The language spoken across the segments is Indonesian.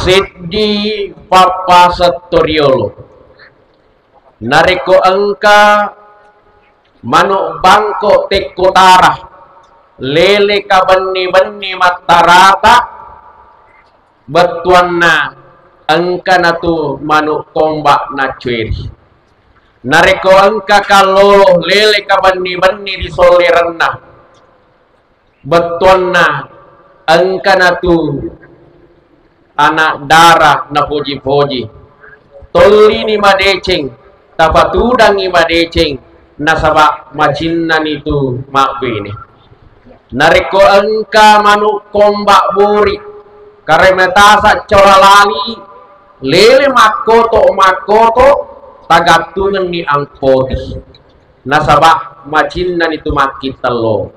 Siddi papa settoriolo nariko engka manuk bangko teko tarah lele ka benni matarata betuanna engka natu manuk tombak na cueri nariko engka kalolo lele ka benni di solerenna betuanna engka natu anak darah na poji-poji tolli ni madeceng tapatudang ni madeceng nasaba macinnan itu makbini nariko engka manuk kombak buri karemetasa cora lali lele makoto tagatungan ni angpoti nasaba macinnan itu makit telo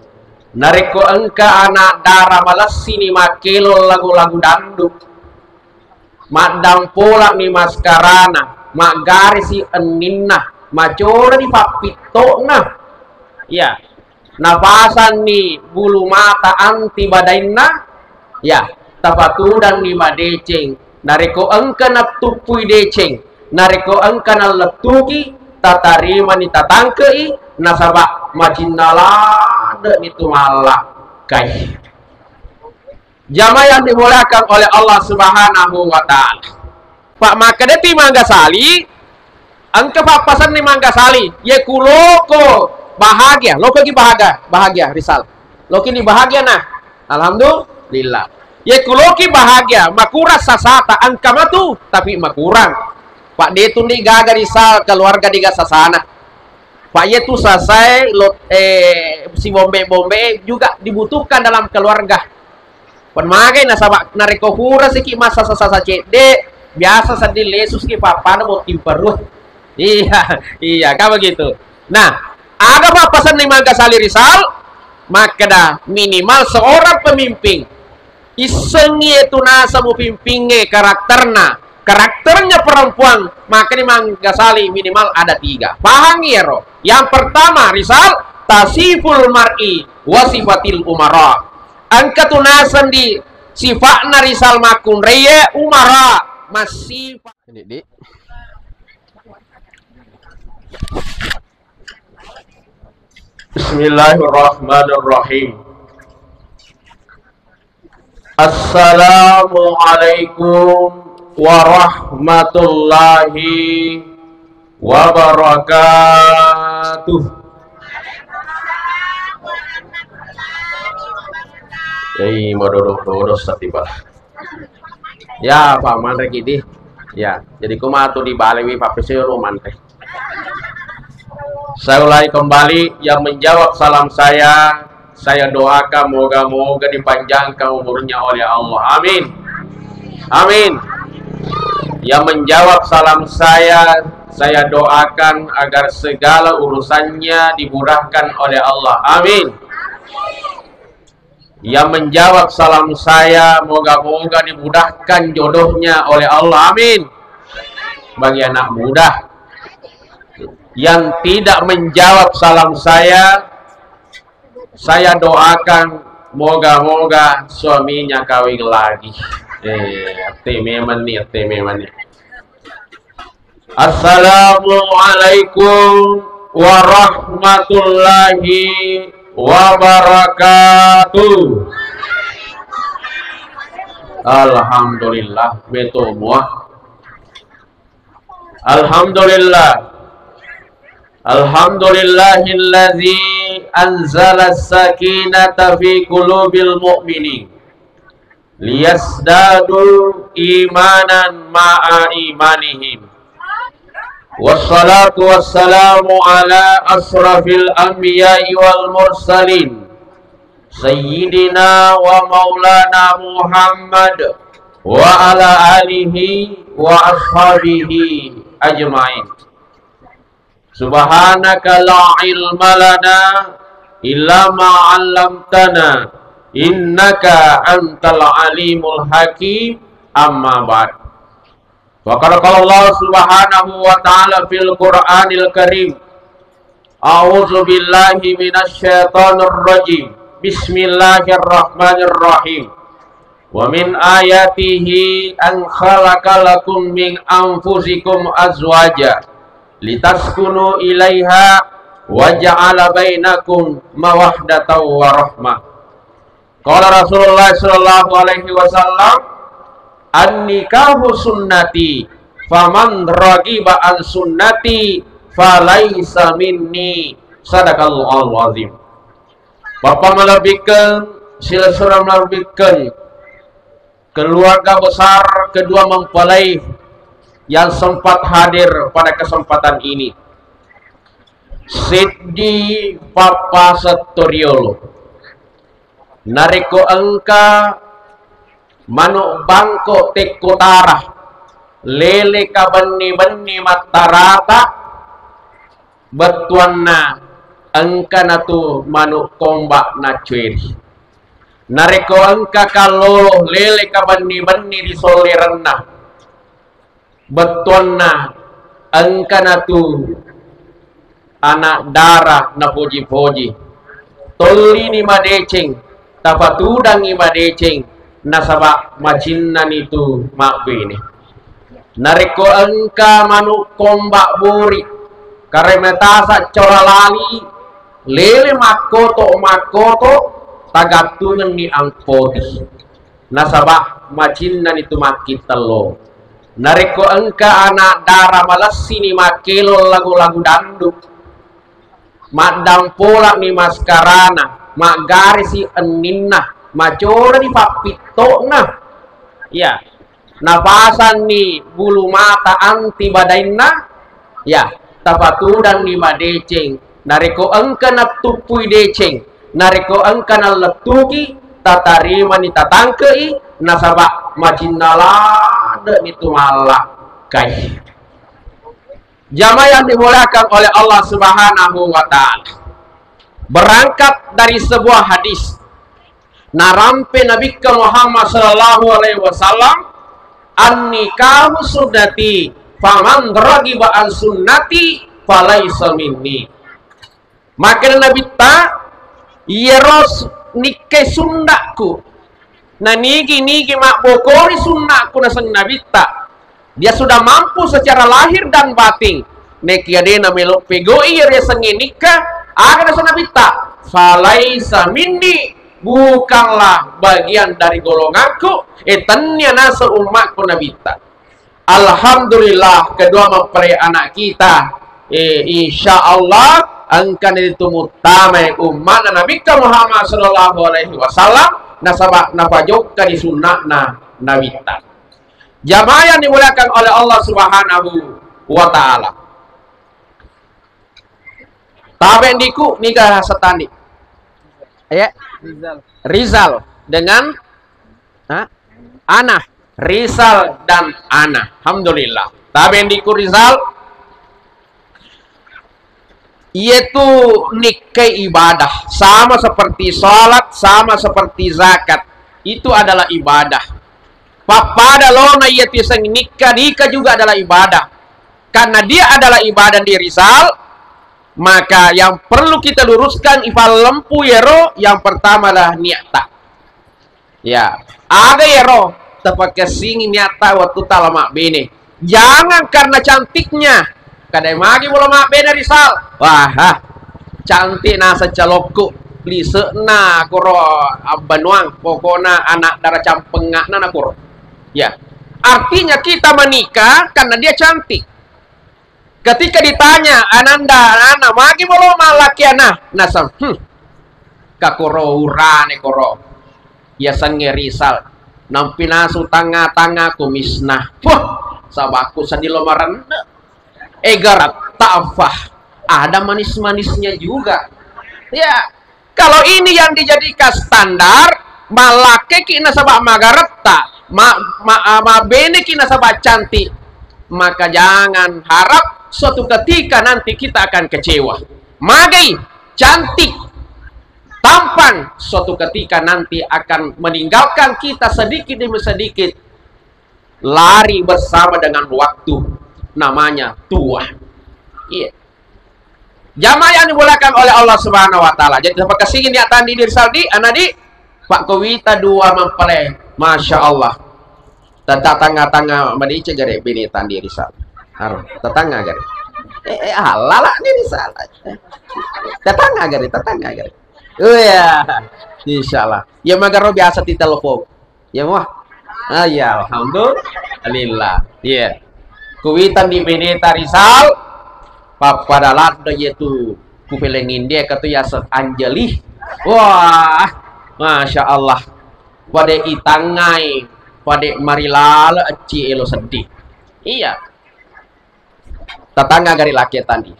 nariko engka anak darah malasi ni makelo lagu-lagu danduk madang pola ni maskarana mak garisi eninna macora di papito nah ya napasan ni bulu mata anti badainna ya tapatudan ni madeceng nariko engka natupui deceng nariko engka naletugi tatarima ni tatangkei nasaba macinalade nitu malak kai jamaah yang dimuliakan oleh Allah Subhanahu wa taala. Pak makadeti mangga sali angka papasan ni mangga sali ye kuloko bahagia loko ki bahagia risal loki ni bahagia nah alhamdulillah ye kuloki bahagia makura sasata angka matu tapi makurang Pak dia tu ni gaga risal keluarga diga sasana Pak ye tu selesai si bombe juga dibutuhkan dalam keluarga penmagai nasabak nareko hura siki masa sasa cede biasa sedih lesus ki papa mau timperut iya kayak begitu nah ada papasan ni mangga sali risal maka dah minimal seorang pemimpin isengi itu nasa mau pimpinge karakternya perempuan maka ni mangga sali minimal ada 3 paham ya roh yang pertama risal tasiful mar'i wasifatil umara angka tunasan di sifatna risal makun reye umara masih ini di Bismillahirrahmanirrahim. Assalamualaikum warahmatullahi wabarakatuh. Modoh setiba. Ya Pak man gini. Ya, jadi kumatu di Bali Pak Presiden teh. Saya ulangi kembali yang menjawab salam saya doakan moga-moga dipanjangkan umurnya oleh Allah. Amin. Amin. Yang menjawab salam saya doakan agar segala urusannya dimurahkan oleh Allah. Amin. Yang menjawab salam saya moga-moga dimudahkan jodohnya oleh Allah. Amin. Bagi anak muda yang tidak menjawab salam saya doakan moga-moga suaminya kawin lagi. Memang nih. Assalamualaikum warahmatullahi wabarakatuh. Alhamdulillah betul muah. Alhamdulillahilladzi anzala as-sakinata fi qulubil mu'minin liyasdadu imanan ma'a imanihim. Wassalatu wassalamu ala asrafil anbiya'i wal mursalin Sayyidina wa maulana Muhammad wa ala alihi wa ashabihi ajma'in. Subhanaka la ilma lana illa ma 'allamtana innaka antal alimul hakim. Amma ba'd. Wa qala Allah subhanahu wa ta'ala fil Qur'anil Karim. A'udzu billahi minasy syaithanir rajim. Bismillahirrahmanirrahim. Wa min ayatihi an khalaqalakum min anfusikum azwaja litaskunu ilaiha wa ja'ala bainakum mawaddatan wa rahmah. Qala Rasulullah sallallahu alaihi wasallam, an-nikahu sunnati faman ragiba an sunnati falaisa minni. Sadaqallahu azim. Bapak melebihkan, sila-sila melebihkan, keluarga besar kedua mempelai yang sempat hadir pada kesempatan ini. Sidi Papa Setoriolo nariko engka manuk bangko teko tarah lele ka beni matarata betuanna engka natu manuk kombak na cueri nareko engka kalolo lele ka beni di sole renah betuanna engka natu anak darah na poji-poji toli ni madeceng tapatudang ni madeceng nasabak macinnan itu makbini nareko engka manuk kombak buri karemetasa coralali lele makoto tagatunan ni angkoti nasabak macinnan itu makitelo nareko engka anak darah malasi ni makelo lagu-lagu danduk madang pola ni maskarana mak garisi eninna macora ni papito na ya nafasan ni bulu mata anti badainna ya tapatudan ni madeceng nareko engka na tupui deceng nareko engka na letuki tatarima ni tatangkei nasabak macinalada ni tumala kai. Jamaah yang dimuliakan oleh Allah Subhanahu wa Ta'ala, berangkat dari sebuah hadis narampe Nabi Muhammad sallallahu alaihi wasallam, an-nikahu sunnati faman ragiba an sunnati falaisa minni. Maka Nabi ta yeros nike sundaku na niki mak bokori sunnaku na sang Nabi ta. Dia sudah mampu secara lahir dan batin. Neki adena melok pegoi resenge nikah aga sana bita. Falaisa minni, bukanlah bagian dari golonganku. Etannya nasa umatku nabita. Alhamdulillah kedua mempelai anak kita. Insya Allah angkan itu mutama umat Nabi Muhammad sallallahu alaihi wasallam nasabak nafajoka di sunnahna nabita. Jamaah yang dimuliakan oleh Allah Subhanahu wa Ta'ala. Tabendiku nikah setani. Ya, Rizal dengan Ana, Rizal dan Ana. Alhamdulillah. Tabendiku Rizal yaitu nikah ibadah, sama seperti salat, sama seperti zakat. Itu adalah ibadah. Pada lona ia tisang nikah juga adalah ibadah. Karena dia adalah ibadah di Rizal, maka yang perlu kita luruskan ifal lempu yero yang pertama adalah niata. Ya, ada yero terpakai sing niata waktu talamak bene. Jangan karena cantiknya. Kadai magi bola mak bene Rizal. Wah, cantik nasa calokku. Lise na kuro abanuang pokona anak darah campengak na kuro. Ya, artinya kita menikah karena dia cantik. Ketika ditanya, Ananda, anak magi bolo malaki anak, nasam, kakoro urane koro, ya sange Rizal, nampi nasu tanga kumisnah, sabaku sadilo maranda, egarat ta'afah, ada manis-manisnya juga. Ya, kalau ini yang dijadikan standar, malake kina sabak magarata. Bene kina sahabat cantik, maka jangan harap suatu ketika nanti kita akan kecewa. Magai cantik tampan suatu ketika nanti akan meninggalkan kita sedikit demi sedikit, lari bersama dengan waktu, namanya tua. Iya. Jamaah yang dimuliakan oleh Allah Subhanahu wa Ta'ala. Jadi dapat kesingin ya tadi Rizal di Anadi Pak Kowita dua mempelai Masya Allah. Tetangga-tangga madice gare bini tandi risal. Aduh, tetangga gare. Halal lah ini risal. Tetangga gare. Oh ya. Insyaallah. Ya magaro biasa di telepon. Ya wah. Ah ya, alhamdulillah. Iya. Kuwitan di Beneta Rizal. Papadalat do yaitu kupelengin dia kata ya Anjali. Wah, Masya Allah. Pada itangai, pada marilala eci elo sedih. Iya. Tetangga gari laki tadi.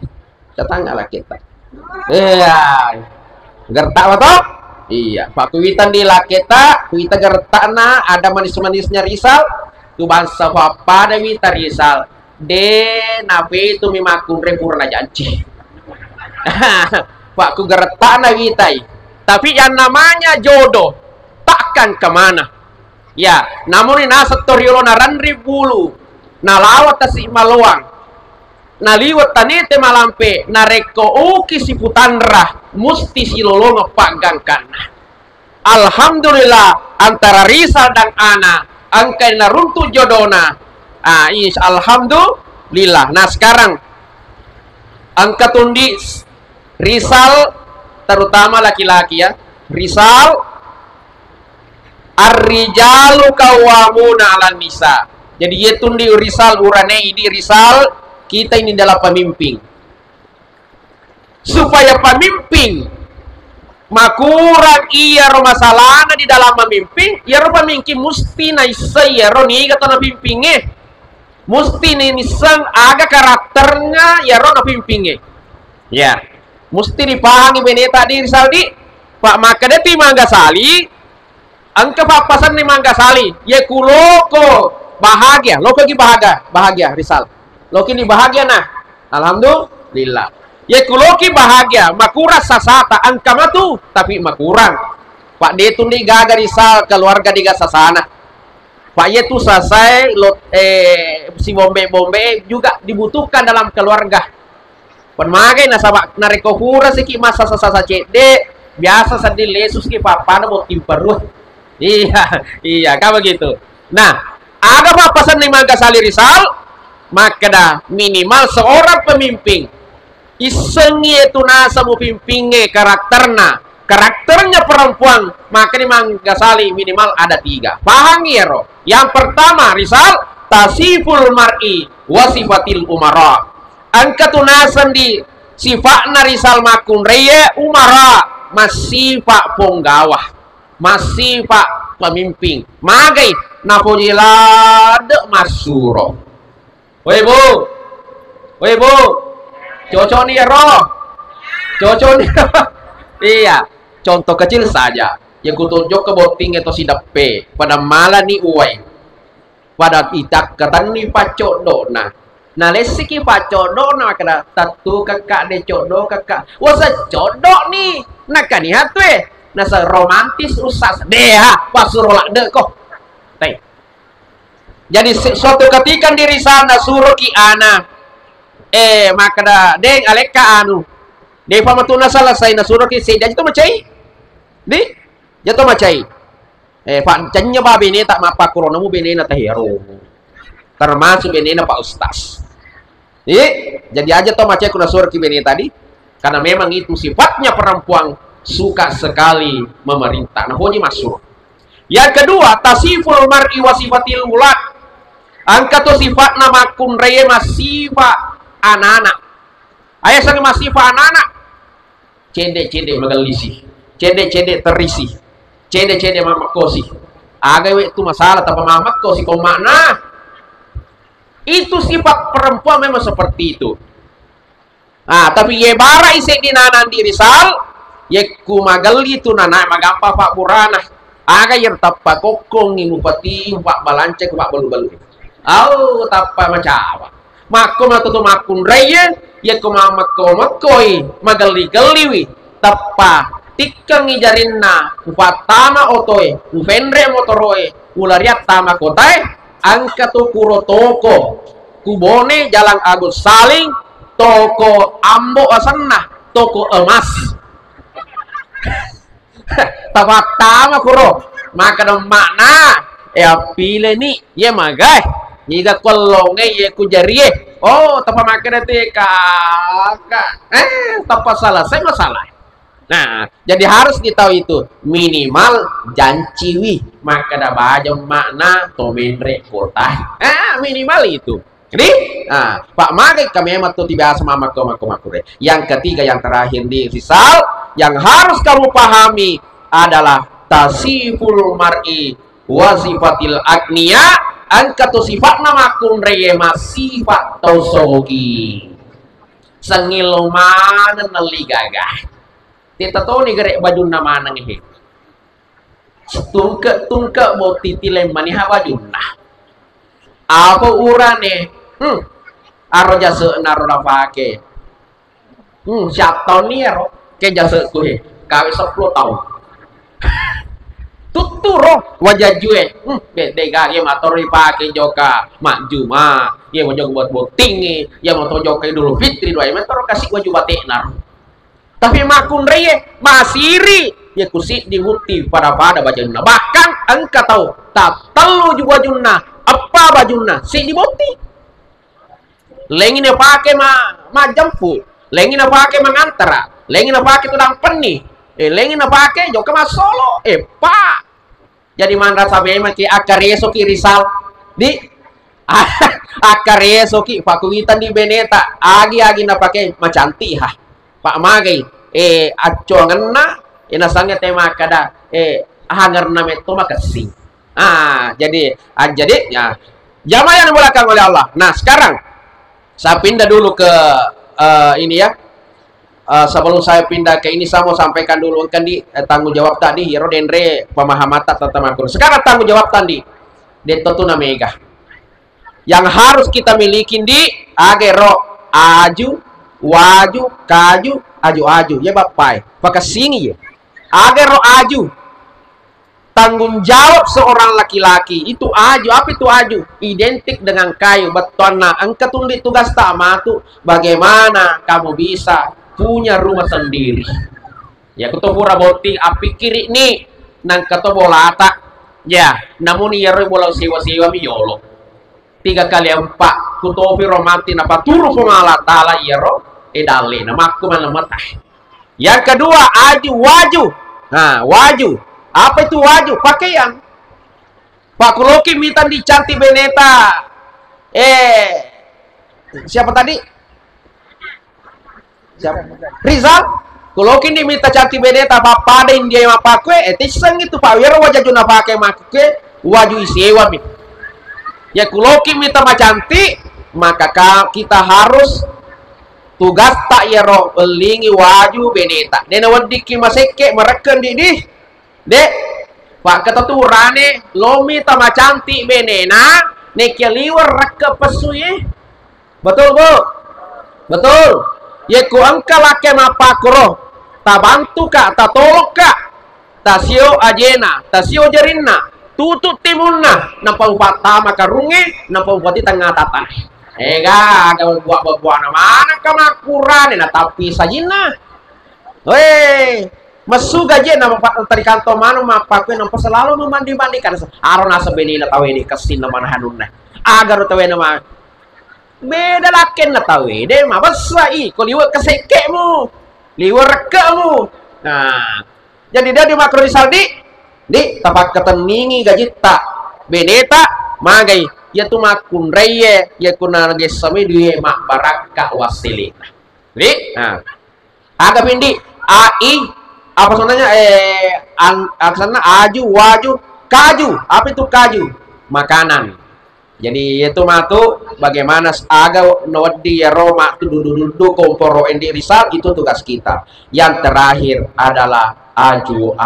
Tetangga laki tadi. Iya. Gertak betul? Iya, Pak Kuwitan di laketa, Kuwita gertakna ada manis-manisnya Rizal, tu bangsa papa da Wita Rizal. De nape itu mimakun repurna janji. Pak ku gertakna Witai. Tapi yang namanya jodoh takkan kemana. Ya, namun ini nasatoriolo naranri bulu, nalawat tasik maluang, naliwat tanite malampe, nareko uki si putanra. Musti silolo ngepagangkan. Alhamdulillah antara Rizal dan Ana angkai naruntu jodona. Alhamdulillah. Nah sekarang angka tundi Rizal terutama laki-laki ya. Rizal ar-rijalu qawwamuna 'alan nisa. Jadi ye tundi Rizal urane ini Rizal kita ini dalam pemimpin. Supaya pemimpin makurang iya ro masalahna di dalam memimpin, ya ro pemimpin musti na isa ya ro ni kata na pimpinge. Musti ni nisang aga karakternya ya ro na pimpinge. Ya. Musti dipahami Beneta di Rizaldi. Pak Makadeti Manggasali. Angka Pak pasan ni Manggasali. Ya kuloko bahagia. Loko ki bahagia Rizal. Loki ni bahagia nah. Alhamdulillah. Ya kuloki bahagia, makuras sasata angka matu, tapi makurang. Pak dia tu ni gaga Rizal keluarga diga sasana. Pak ye tu selesai si bombe juga dibutuhkan dalam keluarga. Penmagai nasabak nareko hura siki masa sasa cede biasa sedih lesus ki papa na mau timperuh. Iya, kan begitu. Nah, ada apa pesan ni Manggasali Rizal? Maka dah minimal seorang pemimpin isengi itu nasa mu pimpinge karakternya perempuan, maka di Manggasali minimal ada 3. Paham ya ro? Yang pertama Rizal tasiful mar'i wasifatil umara. Angka tunasan di sifatna Rizal makun reye umara, masih pak ponggawah, masih pak pemimpin. Magai napojilade masuro. Woi bu, cocok nih roh, cocok nih. Iya, contoh kecil saja yang kutunjuk ke boting itu si depe pada malah ni uai pada itak kata ni pacok dona. Nah lesiki pacok dona kena tatu kakak de codo kakak. Wasa codo nih, nak kan ni hatwe. Nasa romantis usas deh pasurolak de kok. Jadi suatu ketika diri sana suruh ki ana maka dah deng aleka anu de pamatuna selesai na suruh ki sedia itu macai di jatuh macai pak canya ba bini tak mapa corona mu bini na tahiro termasuk bini na pak ustaz jadi aja toh macai kuna suruh ki bini tadi karena memang itu sifatnya perempuan suka sekali memerintah. Nah ini masuk yang kedua tasiful mar'i wasifatil ulad. Angka tu sifat nama kun reye masifa anak-anak. Ayah sang masifa anak-anak. Cendek-cendek magalisi, cendek-cendek terisi, cendek-cendek mamakosi. Agak itu masalah tanpa mamakosi kau makna. Itu sifat perempuan memang seperti itu. Tapi ye bara isek di nanan di Rizal, ye ku magali tu nana magampa pak burana. Agak yang tapa kokong imu pati pak balancek pak balu-balu. Tapa macam mako matutu makun reye ya ko makoi magali-gali tapa tikang ijarinna upatama otoe ufendre motoroe ulariat tama kotae angka tu kuro toko kubone jalan Agus Saling toko ambo asanna toko emas tapa tama kuro maka makna apile ni ye magai niga kolonge ye kujarie oh tapa makan nanti kakak tapa salah saya masalah. Nah jadi harus ditahu itu minimal janciwi maka ada baju makna tomendre kota minimal itu. Jadi Pak Magai kami emang tuh tiba sama makure. Yang ketiga yang terakhir di risal yang harus kamu pahami adalah tasiful mar'i wazifatil agniya angkatu sifat nama kunreye sifat tausogi sengil mana neli gagah kita tahu nih gerek baju nama nanghe tungke boti tilem maniha baju nah apa urane aro jasa narola pake syaitan ni aro ke jasa kuhe kawin 10 tahun tuturo wajah jue dega ye matori pake joka maju ma ye wajah buat tinggi ye motor joka dulu fitri dua motor kasih wajah batenar tapi makun reye masiri ye kusi dimuti pada bajuna bahkan engkau tahu tak telu juga bajuna apa bajuna si dimuti lengine pake ma jampu lengine pake mangantara lengine pake tudang peni lengine pake joka mas solo pak jadi mana sabe maki akareso ki risal di akareso ki pakuitan di beneta agi na pake macanti ha Pak Magai acongan na inasangnya tema kada hangar na meto makasih jadi ya jamaah yang dimulakan oleh Allah. Nah sekarang saya pindah dulu ke ini ya. Sebelum saya pindah ke ini saya mau sampaikan dulu kan di tanggung jawab tadi hero denre pemahamata tentang makro. Sekarang tanggung jawab tadi tentu mega yang harus kita miliki di agero aju waju kaju aju ya bapai pakai sini ya agero aju tanggung jawab seorang laki-laki itu aju apa itu aju identik dengan kayu betona engkau tulis tugas tamatu bagaimana kamu bisa punya rumah sendiri ya ketopura boti api kiri nih nang ketobolata ya namun ya bola sewa mi yolo 3 kali 4 kutopi romanti napa turu pemala tala yero edale nama aku malamatah. Yang kedua aju waju waju apa itu waju pakaian Pak Kuloki minta dicanti beneta siapa tadi siapa? Rizal Kuloki diminta canti beneta bapak dan dia mapakwe tiseng itu Pak Wiro wajah juna pakai makwe waju isewa mi ya Kuloki minta macanti maka kita harus tugas tak ya roh belingi waju beneta dena wadiki maseke merekan di dek Pak keteturane lomi tama cantik benena nekia liwer reka pesuye betul bu betul ya ku angka lake mapakro ta bantu kak ta tolok kak ta sio ajena ta sio jarinna tutut timunna nampa upata maka runge nampa upati tengah tatan ada buat mana kama kurane na tapi sajina mesu gaje nama tadi kantor mana mapakwe nampa selalu memandi-mandikan arona sebenina tawe ini kesin nama hanunna agar tawe nama beda lakin na tawe deh mah besai ko liwat kesekemu liwat rekemu nah jadi dia di makro disaldi di tempat keteningi gaji tak beneta magai ya tu makun reye ya kuna gesami duye mak baraka wasili di agak pindi ai apa sebenarnya aksana aju waju kaju apa itu kaju makanan jadi itu matu bagaimana aga nodi ya Roma tu dudu komporo endi risal itu tugas kita yang terakhir adalah aju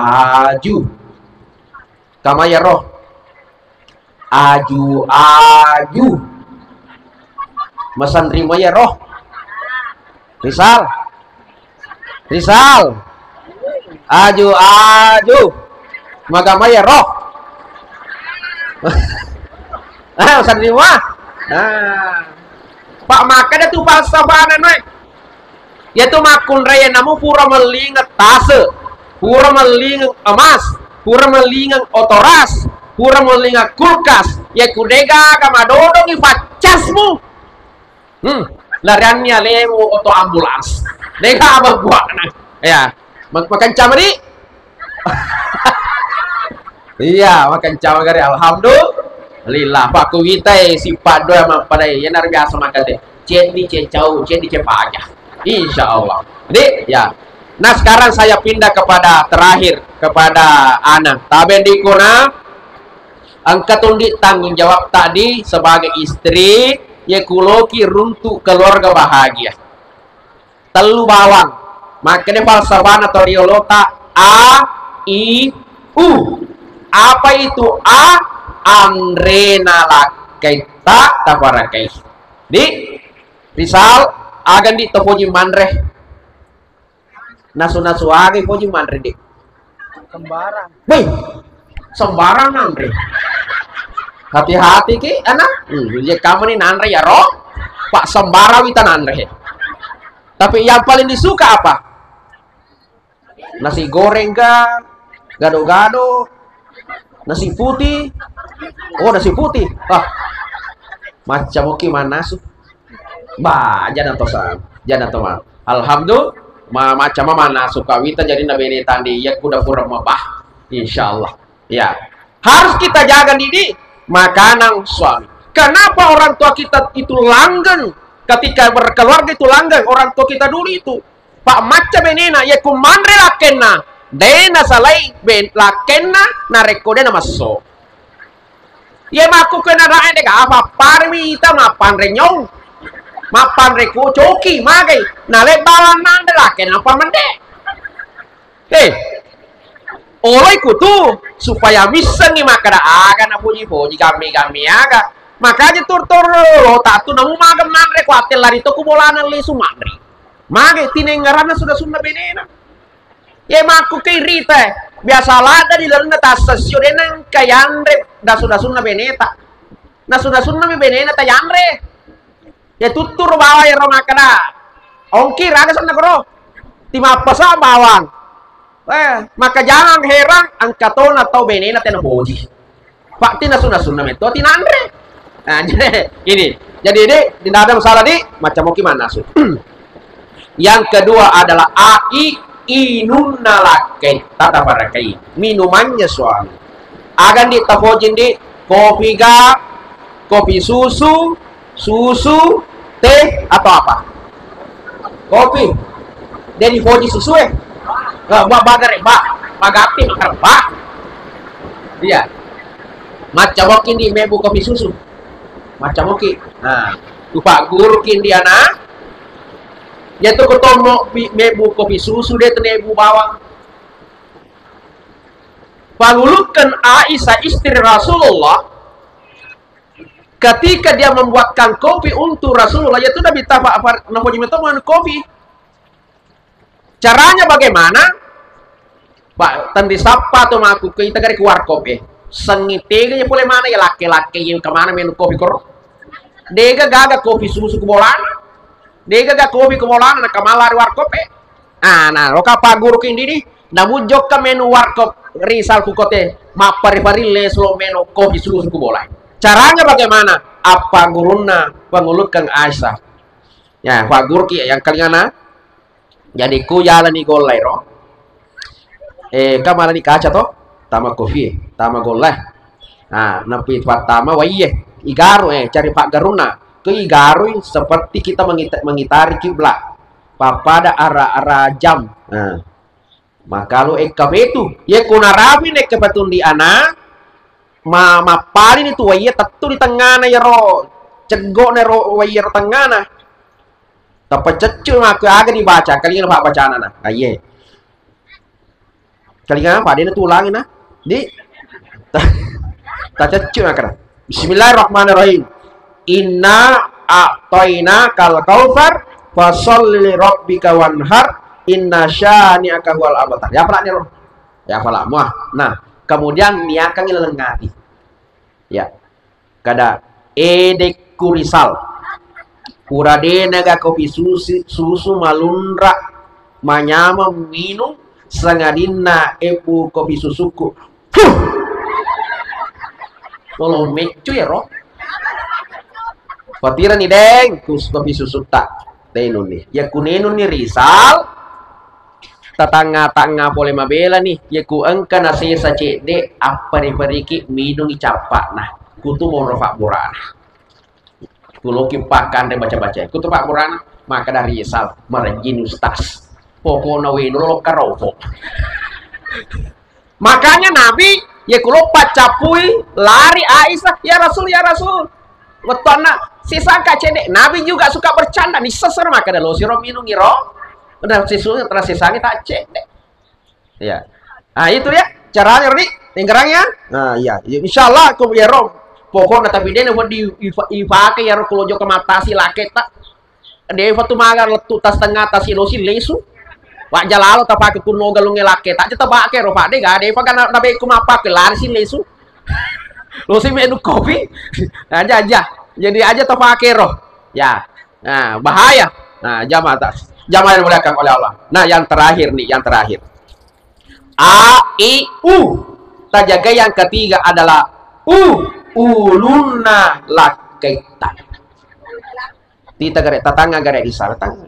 kama ya roh aju mesan terima ya roh risal aju magama ya roh mesan terima Pak makan itu bahasa banan ya tu makun raya namu pura melingat tase pura melingat emas pura melingat otoras kurang melinga kulkas ya kudega kama dodong ifacasmu lariannya lemu auto ambulans dega abang buat ya makan camari iya makan camari alhamdulillah pak kuwitai si pak doa mah pada ya nar biasa makan deh cendi cecau cendi cepaja insyaallah jadi ya nah sekarang saya pindah kepada terakhir kepada anak taben dikuna angkat undi tanggung jawab tadi sebagai istri ya kuloki runtuh keluarga bahagia telu bawang makanya falsafah atau diolota A I U apa itu A Andrena lakaita tafarakai di Rizal agan di topoji manreh nasu age poji manreh di sembarang wih sembarang nanre hati-hati ki anak ya kamu nih nanre ya roh pak sembarang kita nanre tapi yang paling disuka apa nasi goreng ga gado-gado nasi putih oh nasi putih macam oke mana su jangan tosan jangan tosan alhamdulillah macam mana suka wita jadi nabi tandi ya kuda kurang mabah insyaallah ya harus kita jaga diri makanan suami kenapa orang tua kita itu langgeng ketika berkeluarga itu langgeng orang tua kita dulu itu pak macam benena ya kumandre lakenna dena salai ben lakenna narekode nama so ya maku kena rae dega apa parmi ita mapan renyong mapan reku coki magai nale balan nande lakenna apa mende oleh kutu supaya bisa nih makada aga na puji kami aga makanya tur lo tatu namu maga mandre kuatel lari to kubolana le sumandri mage tinengarana sudah sunna benena ya maku kay rita biasa lada di lerna ta stasiun nang kayandre da sudah sunna beneta na sudah sunna mi benena ta yandre ya tutur bawa ya romakada ongkir aga sana kro timapa sa bawang maka jangan heran angkaton atau benena tena boji pak tina sunna meto tina andre nah jadi ini tidak ada masalah di macam mau gimana su yang kedua adalah ai inunna lakai tata barakai minumannya suami agan di tapojin di kopi kopi susu teh atau apa kopi dari boji susu bagati makarba dia macam mungkin di mebu kopi susu macam mungkin nah lupa gurukin dia na yaitu ketemu mebu kopi susu dia tenebu bawang pangulukan Aisyah istri Rasulullah ketika dia membuatkan kopi untuk Rasulullah yaitu udah bitapa apa namanya kopi. Caranya bagaimana? Pak, tadi sapa tuh maku kita dari keluar kopi. Sengiteganya boleh mana ya laki-laki yang kemana minum kopi kor? Dega gaga kopi susu kebolan. Dega gaga kopi kebolan nak kemala luar kopi. Nah, roka paguru kini namun jok ke menu warkop Rizal kukote mapari-pari leslo menu kopi susu kebolan. Caranya bagaimana? Apa guruna pengulutkan Aisyah? Ya, Pak Guru yang kalian jadi ku jalan di golai roh kamar di kaca toh tama kopi tama golai nah napi pertama waiye igaru cari Pak Garuna ke igaru seperti kita mengitari kiblat pada arah jam nah maka lu kafe itu ya kuna rapi nek kepetun di ana paling itu waiye tetu di tengah na ya ro cegok na ro waiye tengah na tapi cecil aku agak dibaca kalian apa bacaan nah aye kalian apa dia tulangin nah di tak cecil akar Bismillahirrahmanirrahim inna a'toina kal kautsar fasholli li rabbika wanhar inna syani'aka huwal abtar ya pala nih ya pala muah nah kemudian niakan lelengati ya kada edek kurisal Kuradena ga kopi susu malundra manyama minum sengadina epu kopi susuku Kalau mecu ya roh. Fatira ni deng, kus tapi susut tak. Tenun nih. Ya kunenun ni risal. Tatanga-tanga boleh mabela nih. Ya ku engka nasi sacede apa nih periki minum icapak nah. Kutu mau rofak burana. Kulo kipakan deh baca-baca. Kutu pak burana maka dari risal merejin ustaz. Pokoknya wino karovo. Makanya Nabi ya kulo pacapui lari Aisyah ya Rasul wetona sisa kacede Nabi juga suka bercanda diseser maka dah lo siro minum ngiro udah sisunya terus sisanya tak cede ya. Nah itu ya caranya nih tinggerangnya. Nah iya insyaallah aku ya rom pokoknya tapi dia buat di ifake ya kulo jo kematasi laketa dia fatu magar letu tas tengah tas ilosi lesu Wak jalalo ta pakai kuno galung ngelake tak cita pakai ro pade ga de pakai nabe ku mapa ke lari sih lesu lo sih minum kopi aja jadi aja ta pakai roh ya. Nah bahaya. Nah jamaah yang dimuliakan oleh Allah. Nah yang terakhir nih yang terakhir a i u tajaga yang ketiga adalah ulunna lakaitan tita gare tatanga gare risal tang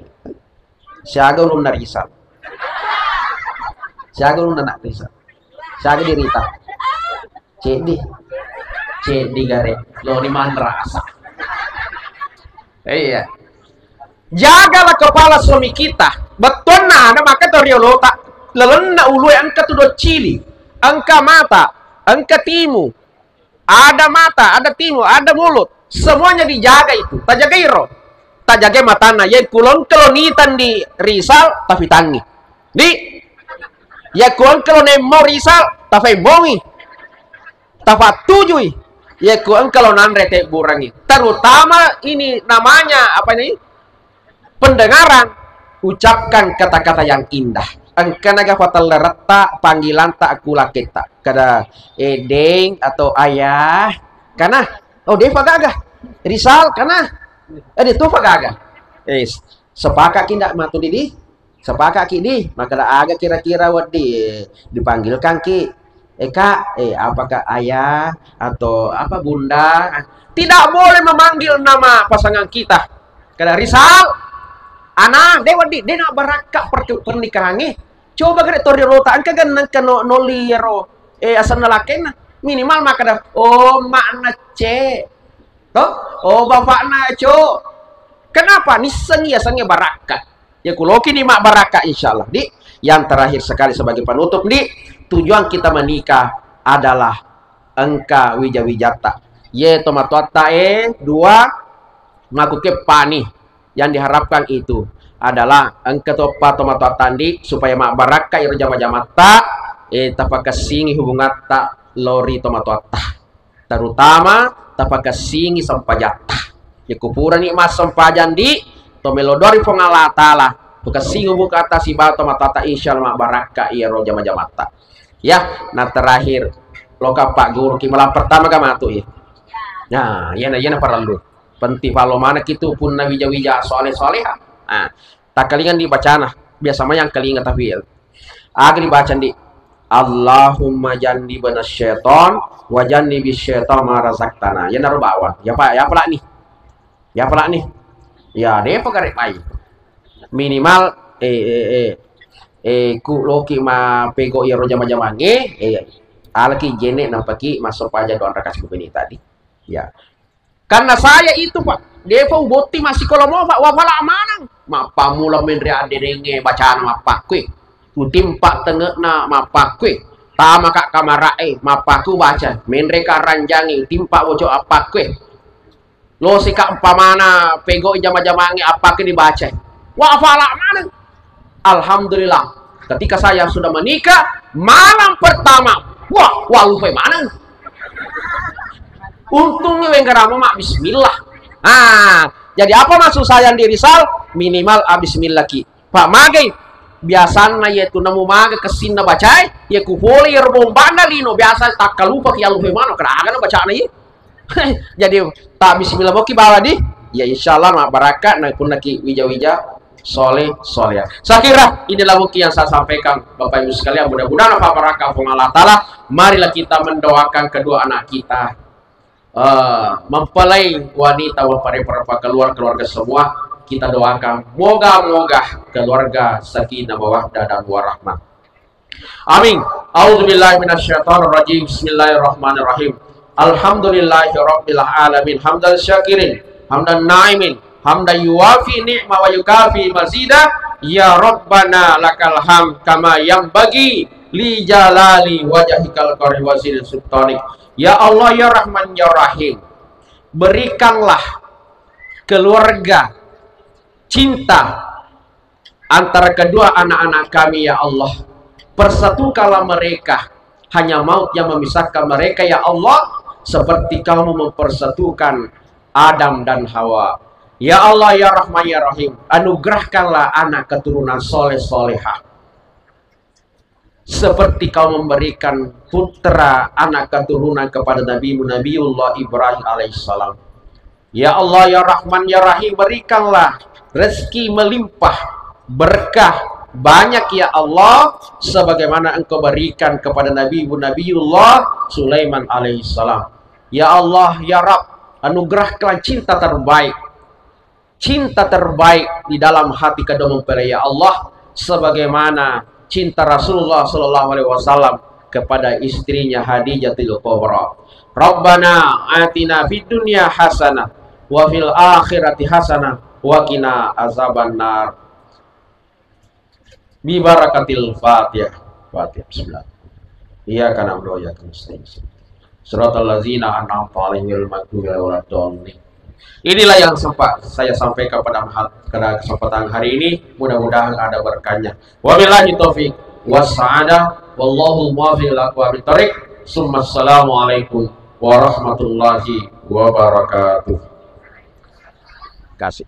siaga ulunna risal siaga ulunna nak risal siaga dirita cedi gare lo di madrasah. Iya jagalah kepala suami kita betul nah ada maka toriolo tak lelenna ulu angka tuh cili angka mata angka timu ada mata ada timu ada mulut semuanya dijaga itu tak jaga iro tak jaga matana ya kulon kelonitan di risal tapi tangi di ya kulon kelonemo risal tapi bongi tapat tujui ya kulon kelonan rete burangi terutama ini namanya apa ini pendengaran ucapkan kata-kata yang indah angkanaga fatal rata panggilan tak akula kita kada edeng atau ayah karena oh dia fagaga risal karena itu fagaga sepakat kindak matu didi sepakat kidi maka ada kira-kira wadi dipanggilkan ki kak apakah ayah atau apa bunda tidak boleh memanggil nama pasangan kita kada risal anak dewa di nak barakak pernikahannya coba gede torirotaan kagak nangka no liro asal nalakena minimal maka dah oh makna c toh oh bapak naco kenapa niseng ya sangnya barakat ya kuloki ni mak barakat insyaallah di yang terakhir sekali sebagai penutup di tujuan kita menikah adalah engka wijawijata ye tomatuata dua ngakuke pani yang diharapkan itu adalah engka topa tomatuatan di supaya mak baraka iro jama-jamata tapakasingi hubungan tak lori tomatuata terutama tapakasingi sampajata ya kupuran ni mas sampajan di tomelodori pongala taala tukasingi hubungan kata si ba tomatuata insyaallah mak baraka iro jama-jamata ya. Nah terakhir loka pak guru kimalah pertama kamatu ya nah yana perlu penting kalau mana gitu pun na wija-wija soalnya tak kelingan dibaca nah biasanya yang kelingan tapi agak dibaca di Allahumma janni banas syaiton wa janni bis syaiton ma razaqtana ya naruh bawah ya pak ya pelak nih ya deh pegarek mai minimal ku loki ma pego ya roja majamange alki jene nampaki masuk aja doan rakas ini tadi ya. Karena saya itu pak depo boti masih kalau mau pak wafala manang mapa mula mendri ade denge bacaan mapa kue kutimpak tengek na mapa kue tama kak kamara mapa ku baca mendri karanjangi timpak wojo apa kue lo si kak pamana pego jama-jamangi apa ke dibaca wafala manang. Alhamdulillah ketika saya sudah menikah malam pertama wah lupa manang untungnya wengkarama mak bismillah. Jadi apa maksud saya di risal minimal bismillah ki pak magai biasanya yaitu nemu magai kesina bacai ya kupoli ya rombana lino biasa tak kalupa ki alupe mana keragan bacaan ini jadi tak bismillah boki bawa di ya insyaallah mak barakat na pun ki wija-wija soleh ya. Saya kira inilah mungkin yang saya sampaikan Bapak Ibu sekalian mudah-mudahan apa barakah Allah taala marilah kita mendoakan kedua anak kita mempelai wanita, mempelai para keluarga semua, kita doakan moga-moga keluarga sakinah mawaddah dan warahmah. Amin. A'udzubillahi minasyaitonir rajim. Bismillahirrahmanirrahim. Alhamdulillahirabbil alamin. Hamdan syakirin, hamdan na'imin, hamdan yuwafi ni'ma wa yukafi mazida. Ya Rabbana lakal hamd kama yang bagi li jalali wajhikal karim wazil sultanik. Ya Allah, ya Rahman, ya Rahim, berikanlah keluarga cinta antara kedua anak-anak kami, ya Allah. Persatukanlah mereka, hanya maut yang memisahkan mereka, ya Allah, seperti kamu mempersatukan Adam dan Hawa. Ya Allah, ya Rahman, ya Rahim, anugerahkanlah anak keturunan soleh solehah, seperti kau memberikan putra anak keturunan kepada Nabiullah Ibrahim alaihissalam. Ya Allah, ya Rahman, ya Rahim, berikanlah rezeki melimpah, berkah banyak, ya Allah, sebagaimana engkau berikan kepada Nabiullah Sulaiman alaihissalam. Ya Allah, ya Rabb, anugerahkanlah cinta terbaik di dalam hati kedua mempelai, ya Allah, sebagaimana cinta Rasulullah sallallahu alaihi wasallam kepada istrinya Khadijatul Kubra. Rabbana atina fid dunya hasanah wa fil akhirati hasanah wa qina azabannar. Bi barakatil Fatihah. Fatihah. Bismillah. Iyyaka na'budu wa iyyaka nasta'in. Shiratal ladzina an'amta 'alaihim ghairil maghdubi 'alaihim waladdallin. Inilah yang sempat saya sampaikan pada kesempatan hari ini. Mudah-mudahan ada berkahnya. Wabillahi taufiq wassa'adah wallahu muwaffiq ila aqwamit thoriq. Assalamualaikum warahmatullahi wabarakatuh. Kasih.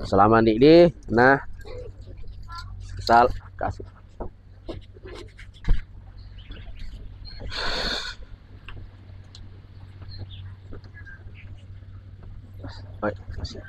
Selamat ini. Nah, kasih. Baik, kasih.